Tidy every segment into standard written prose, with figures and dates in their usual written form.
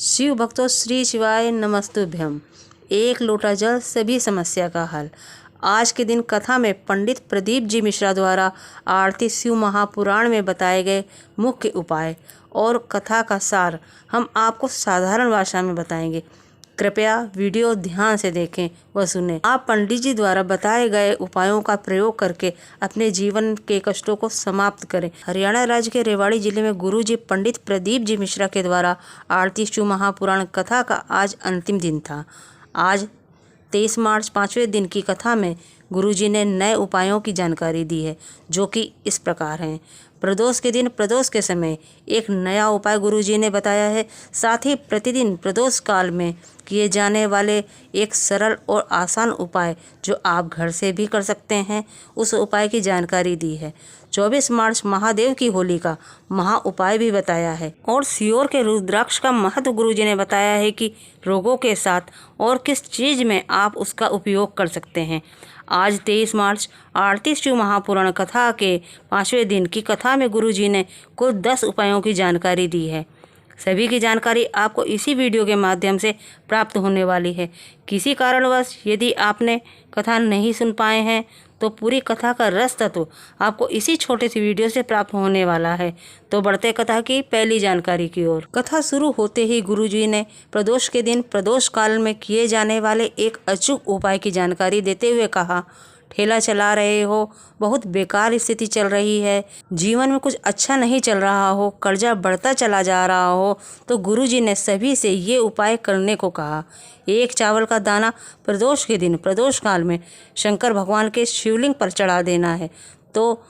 शिव भक्तों, श्री शिवाय नमस्तुभ्यम। एक लोटा जल सभी समस्या का हल। आज के दिन कथा में पंडित प्रदीप जी मिश्रा द्वारा आरती शिव महापुराण में बताए गए मुख्य उपाय और कथा का सार हम आपको साधारण भाषा में बताएंगे। कृपया वीडियो ध्यान से देखें व सुनें। आप पंडित जी द्वारा बताए गए उपायों का प्रयोग करके अपने जीवन के कष्टों को समाप्त करें। हरियाणा राज्य के रेवाड़ी जिले में गुरु जी पंडित प्रदीप जी मिश्रा के द्वारा आरती शिव महापुराण कथा का आज अंतिम दिन था। आज 23 मार्च 5वें दिन की कथा में गुरुजी ने नए उपायों की जानकारी दी है, जो कि इस प्रकार हैं। प्रदोष के दिन प्रदोष के समय एक नया उपाय गुरुजी ने बताया है। साथ ही प्रतिदिन प्रदोष काल में किए जाने वाले एक सरल और आसान उपाय जो आप घर से भी कर सकते हैं, उस उपाय की जानकारी दी है। 24 मार्च महादेव की होली का महा उपाय भी बताया है और सियोर के रुद्राक्ष का महत्व गुरुजी ने बताया है कि रोगों के साथ और किस चीज़ में आप उसका उपयोग कर सकते हैं। आज 23 मार्च आरती शिव महापुराण कथा के 5वें दिन की कथा में गुरुजी ने कुल 10 उपायों की जानकारी दी है। सभी की जानकारी आपको इसी वीडियो के माध्यम से प्राप्त होने वाली है। किसी कारणवश यदि आपने कथा नहीं सुन पाए हैं तो पूरी कथा का रस तत्व आपको इसी छोटे सी वीडियो से प्राप्त होने वाला है। तो बढ़ते कथा की पहली जानकारी की ओर। कथा शुरू होते ही गुरुजी ने प्रदोष के दिन प्रदोष काल में किए जाने वाले एक अचूक उपाय की जानकारी देते हुए कहा, ठेला चला रहे हो, बहुत बेकार स्थिति चल रही है, जीवन में कुछ अच्छा नहीं चल रहा हो, कर्जा बढ़ता चला जा रहा हो, तो गुरुजी ने सभी से ये उपाय करने को कहा। एक चावल का दाना प्रदोष के दिन प्रदोष काल में शंकर भगवान के शिवलिंग पर चढ़ा देना है, तो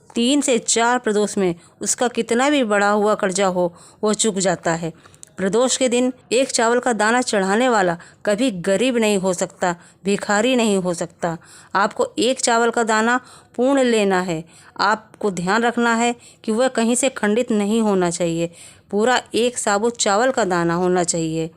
3 से 4 प्रदोष में उसका कितना भी बड़ा हुआ कर्जा हो वो चुक जाता है। प्रदोष के दिन एक चावल का दाना चढ़ाने वाला कभी गरीब नहीं हो सकता, भिखारी नहीं हो सकता। आपको एक चावल का दाना पूर्ण लेना है। आपको ध्यान रखना है कि वह कहीं से खंडित नहीं होना चाहिए। पूरा एक साबुत चावल का दाना होना चाहिए।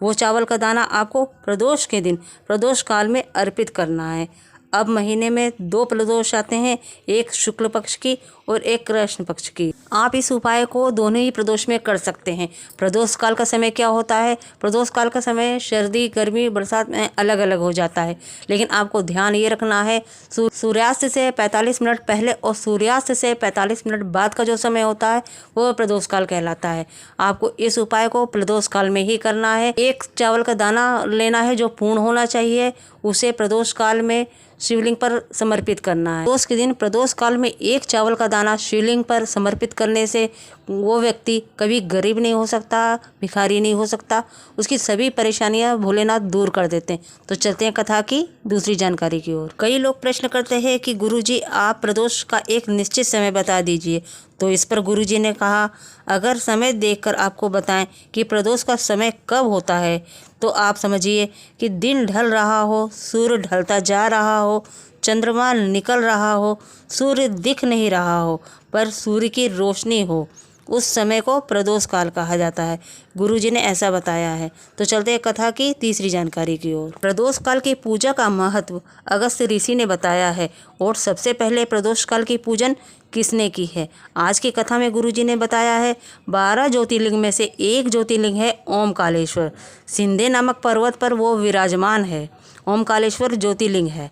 वो चावल का दाना आपको प्रदोष के दिन प्रदोष काल में अर्पित करना है। अब महीने में 2 प्रदोष आते हैं, एक शुक्ल पक्ष की और एक कृष्ण पक्ष की। आप इस उपाय को दोनों ही प्रदोष में कर सकते हैं। प्रदोष काल का समय क्या होता है? प्रदोष काल का समय सर्दी, गर्मी, बरसात में अलग अलग हो जाता है, लेकिन आपको ध्यान ये रखना है सूर्यास्त से 45 मिनट पहले और सूर्यास्त से 45 मिनट बाद का जो समय होता है वो प्रदोष काल कहलाता है। आपको इस उपाय को प्रदोष काल में ही करना है। एक चावल का दाना लेना है जो पूर्ण होना चाहिए, उसे प्रदोष काल में शिवलिंग पर समर्पित करना है। प्रदोष के दिन प्रदोष काल में एक चावल का दाना शिवलिंग पर समर्पित करने से वो व्यक्ति कभी गरीब नहीं हो सकता, भिखारी नहीं हो सकता। उसकी सभी परेशानियां भोलेनाथ दूर कर देते हैं। तो चलते हैं कथा की दूसरी जानकारी की ओर। कई लोग प्रश्न करते हैं कि गुरुजी आप प्रदोष का एक निश्चित समय बता दीजिए। तो इस पर गुरुजी ने कहा, अगर समय देखकर आपको बताएं कि प्रदोष का समय कब होता है तो आप समझिए कि दिन ढल रहा हो, सूर्य ढलता जा रहा हो, चंद्रमा निकल रहा हो, सूर्य दिख नहीं रहा हो पर सूर्य की रोशनी हो, उस समय को प्रदोष काल कहा जाता है। गुरुजी ने ऐसा बताया है। तो चलते हैं कथा की तीसरी जानकारी की ओर। प्रदोष काल की पूजा का महत्व अगस्त्य ऋषि ने बताया है और सबसे पहले प्रदोष काल की पूजन किसने की है? आज की कथा में गुरुजी ने बताया है 12 ज्योतिर्लिंग में से एक ज्योतिर्लिंग है ओमकालेश्वर। सिंधे नामक पर्वत पर वो विराजमान है। ओमकालेश्वर ज्योतिर्लिंग है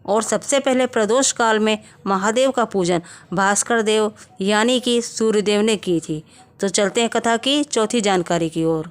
और सबसे पहले प्रदोष काल में महादेव का पूजन भास्कर देव यानी कि सूर्यदेव ने की थी। तो चलते हैं कथा की चौथी जानकारी की ओर।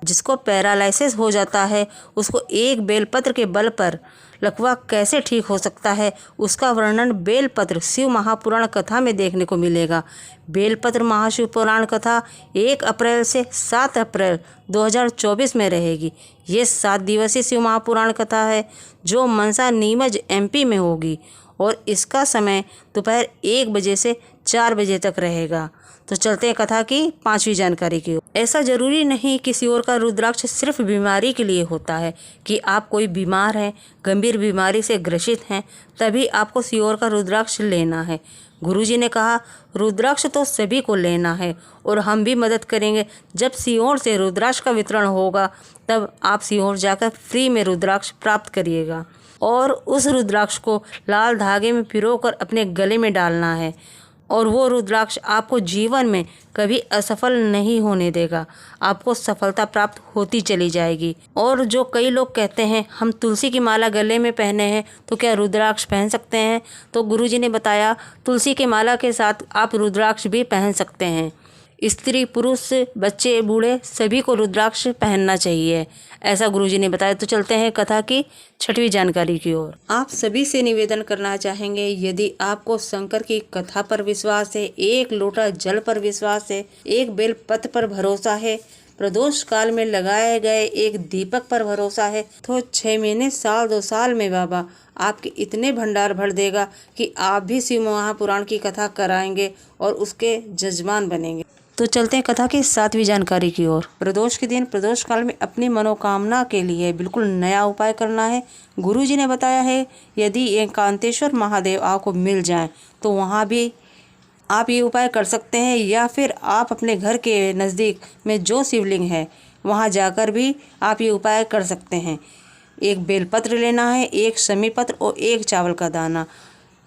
जिसको पैरालिसिस हो जाता है उसको एक बेलपत्र के बल पर लकवा कैसे ठीक हो सकता है, उसका वर्णन बेलपत्र शिव महापुराण कथा में देखने को मिलेगा। बेलपत्र महाशिव पुराण कथा 1 अप्रैल से 7 अप्रैल 2024 में रहेगी। ये 7 दिवसीय शिव महापुराण कथा है जो मनसा नीमच MP में होगी और इसका समय दोपहर 1 बजे से 4 बजे तक रहेगा। तो चलते हैं कथा की 5वीं जानकारी की ओर। ऐसा जरूरी नहीं कि सियोर का रुद्राक्ष सिर्फ बीमारी के लिए होता है कि आप कोई बीमार हैं, गंभीर बीमारी से ग्रसित हैं, तभी आपको सियोर का रुद्राक्ष लेना है। गुरुजी ने कहा रुद्राक्ष तो सभी को लेना है और हम भी मदद करेंगे। जब सियोर से रुद्राक्ष का वितरण होगा तब आप सियोर जाकर फ्री में रुद्राक्ष प्राप्त करिएगा और उस रुद्राक्ष को लाल धागे में पिरोकर अपने गले में डालना है और वो रुद्राक्ष आपको जीवन में कभी असफल नहीं होने देगा, आपको सफलता प्राप्त होती चली जाएगी। और जो कई लोग कहते हैं हम तुलसी की माला गले में पहने हैं तो क्या रुद्राक्ष पहन सकते हैं, तो गुरुजी ने बताया तुलसी की माला के साथ आप रुद्राक्ष भी पहन सकते हैं। स्त्री पुरुष बच्चे बूढ़े सभी को रुद्राक्ष पहनना चाहिए, ऐसा गुरुजी ने बताया। तो चलते हैं कथा की छठवीं जानकारी की ओर। आप सभी से निवेदन करना चाहेंगे, यदि आपको शंकर की कथा पर विश्वास है, एक लोटा जल पर विश्वास है, एक बेल पत्र पर भरोसा है, प्रदोष काल में लगाए गए एक दीपक पर भरोसा है, तो 6 महीने साल 2 साल में बाबा आपके इतने भंडार भर देगा कि आप भी शिव महापुराण की कथा कराएंगे और उसके जजमान बनेंगे। तो चलते हैं कथा की 7वीं जानकारी की ओर। प्रदोष के दिन प्रदोष काल में अपनी मनोकामना के लिए बिल्कुल नया उपाय करना है। गुरुजी ने बताया है यदि एकांतेश्वर महादेव आपको मिल जाएं तो वहाँ भी आप ये उपाय कर सकते हैं, या फिर आप अपने घर के नज़दीक में जो शिवलिंग है वहाँ जाकर भी आप ये उपाय कर सकते हैं। एक बेलपत्र लेना है, एक शमी पत्र और एक चावल का दाना,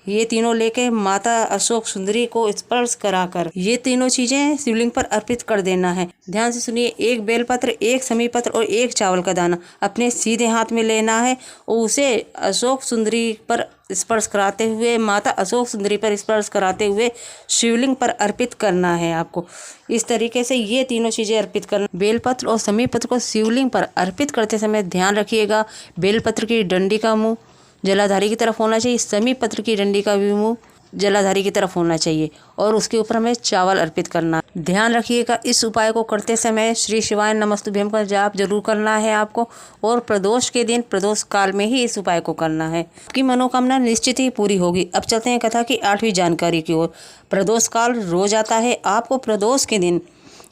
ये तीनों लेके माता अशोक सुंदरी को स्पर्श कराकर ये तीनों चीजें शिवलिंग पर अर्पित कर देना है। ध्यान से सुनिए, एक बेलपत्र, एक शमी पत्र और एक चावल का दाना अपने सीधे हाथ में लेना है और उसे अशोक सुंदरी पर स्पर्श कराते हुए, माता अशोक सुंदरी पर स्पर्श कराते हुए शिवलिंग पर अर्पित करना है। आपको इस तरीके से ये तीनों चीज़ें अर्पित करना। बेलपत्र और शमी पत्र को शिवलिंग पर अर्पित करते समय ध्यान रखिएगा, बेलपत्र की डंडी का मुँह जलाधारी की तरफ होना चाहिए, शमी पत्र की डंडी का भी मुँह जलाधारी की तरफ होना चाहिए और उसके ऊपर हमें चावल अर्पित करना। ध्यान रखिएगा, इस उपाय को करते समय श्री शिवाय नमस्तुभ्यम का जाप जरूर करना है आपको, और प्रदोष के दिन प्रदोष काल में ही इस उपाय को करना है। आपकी मनोकामना निश्चित ही पूरी होगी। अब चलते हैं कथा की 8वीं जानकारी की ओर। प्रदोष काल रोज आता है, आपको प्रदोष के दिन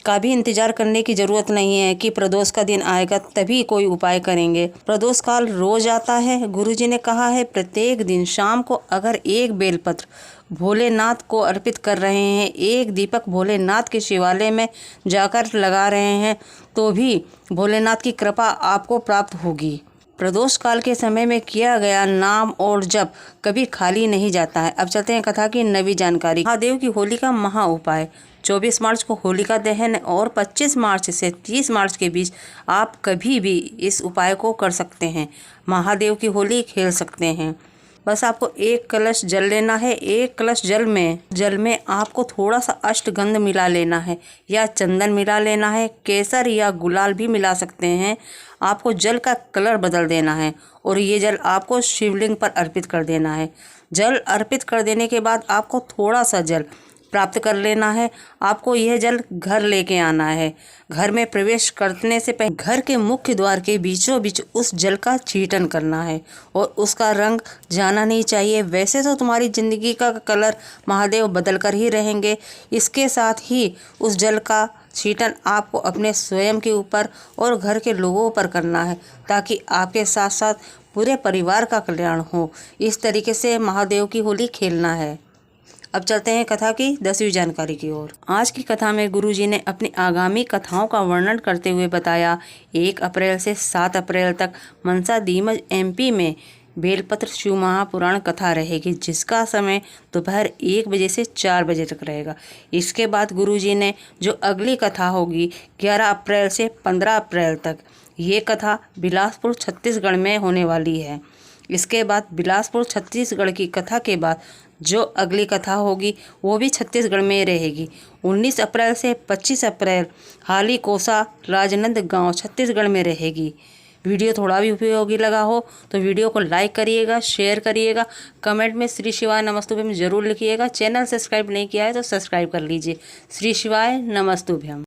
का भी इंतजार करने की जरूरत नहीं है कि प्रदोष का दिन आएगा तभी कोई उपाय करेंगे। प्रदोष काल रोज आता है। गुरुजी ने कहा है प्रत्येक दिन शाम को अगर एक बेलपत्र भोलेनाथ को अर्पित कर रहे हैं, एक दीपक भोलेनाथ के शिवालय में जाकर लगा रहे हैं, तो भी भोलेनाथ की कृपा आपको प्राप्त होगी। प्रदोष काल के समय में किया गया नाम और जप कभी खाली नहीं जाता है। अब चलते हैं कथा की 9वीं जानकारी। महादेव की होली का महा उपाय। 24 मार्च को होलिका दहन और 25 मार्च से 30 मार्च के बीच आप कभी भी इस उपाय को कर सकते हैं। महादेव की होली खेल सकते हैं। बस आपको एक कलश जल लेना है। एक कलश जल में आपको थोड़ा सा अष्टगंध मिला लेना है या चंदन मिला लेना है, केसर या गुलाल भी मिला सकते हैं। आपको जल का कलर बदल देना है और ये जल आपको शिवलिंग पर अर्पित कर देना है। जल अर्पित कर देने के बाद आपको थोड़ा सा जल प्राप्त कर लेना है। आपको यह जल घर लेके आना है। घर में प्रवेश करने से पहले घर के मुख्य द्वार के बीचों बीच उस जल का छींटन करना है और उसका रंग जाना नहीं चाहिए। वैसे तो तुम्हारी जिंदगी का कलर महादेव बदल कर ही रहेंगे। इसके साथ ही उस जल का छींटन आपको अपने स्वयं के ऊपर और घर के लोगों पर करना है, ताकि आपके साथ साथ पूरे परिवार का कल्याण हो। इस तरीके से महादेव की होली खेलना है। अब चलते हैं कथा की 10वीं जानकारी की ओर। आज की कथा में गुरुजी ने अपनी आगामी कथाओं का वर्णन करते हुए बताया 1 अप्रैल से 7 अप्रैल तक मनसा दीमज MP में बेलपत्र शिव महापुराण कथा रहेगी, जिसका समय दोपहर 1 बजे से 4 बजे तक रहेगा। इसके बाद गुरुजी ने जो अगली कथा होगी 11 अप्रैल से 15 अप्रैल तक, ये कथा बिलासपुर छत्तीसगढ़ में होने वाली है। इसके बाद बिलासपुर छत्तीसगढ़ की कथा के बाद जो अगली कथा होगी वो भी छत्तीसगढ़ में रहेगी। 19 अप्रैल से 25 अप्रैल हाली कोसा राजनांदगांव छत्तीसगढ़ में रहेगी। वीडियो थोड़ा भी उपयोगी लगा हो तो वीडियो को लाइक करिएगा, शेयर करिएगा, कमेंट में श्री शिवाय नमस्तुभ्यम जरूर लिखिएगा। चैनल सब्सक्राइब नहीं किया है तो सब्सक्राइब कर लीजिए। श्री शिवाय नमस्तुभ्यम।